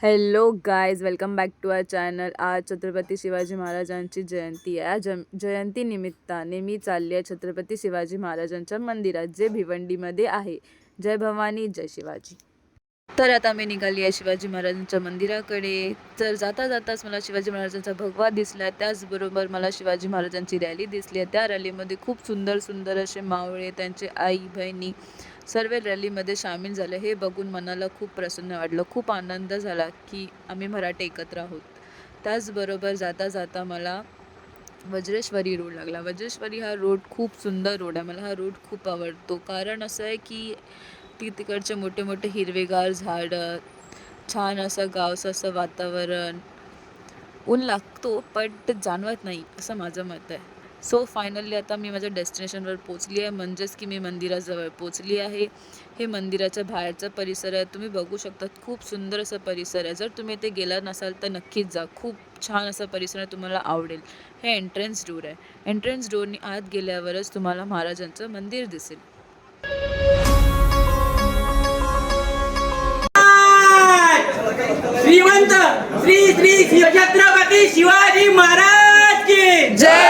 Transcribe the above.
Hello guys, welcome back to our channel. आज छत्रपती शिवाजी महाराजांची जयंती आहे. जयंती निमित्ताने मी चालली आहे छत्रपती शिवाजी महाराजांच्या मंदिरात, जे भिवंडीमध्ये आहे. जय भवानी, जय शिवाजी. तर आता मी निघाली आहे शिवाजी महाराजांच्या मंदिराकडे. तर जाता जाताच मला शिवाजी महाराजांचा भगवा दिसला. त्याचबरोबर मला शिवाजी महाराजांची रॅली दिसली आहे. त्या रॅलीमध्ये खूप सुंदर सुंदर असे मावळे, त्यांचे आई बहिणी सर्व रॅलीमध्ये सामील झाले. हे बघून मनाला खूप प्रसन्न वाटलं. खूप आनंद झाला की आम्ही मराठे एकत्र आहोत. त्याचबरोबर जाता जाता मला वज्रेश्वरी रोड लागला. वज्रेश्वरी हा रोड खूप सुंदर रोड आहे. मला हा रोड खूप आवडतो. कारण असं आहे की तिकडचे मोठे मोठे हिरवेगार झाडं, छान असं गावचं असं वातावरण. ऊन लागतो पण जाणवत नाही, असं माझं मत आहे. सो फायनली आता मी माझ्या डेस्टिनेशनवर पोचली आहे, म्हणजेच की मी मंदिराजवळ पोचली आहे. हे मंदिराच्या बाहेरचा परिसर आहे. तुम्ही बघू शकता, खूप सुंदर असा परिसर आहे. जर तुम्ही इथे गेला नसाल तर नक्कीच जा. खूप छान असा परिसर आहे, तुम्हाला आवडेल. हे एंट्रन्स डोर आहे. एंट्रन्स डोरनी आत गेल्यावरच तुम्हाला महाराजांचं मंदिर दिसेल. श्रीमंत श्री श्री छत्रपती शिवाजी महाराज की जय.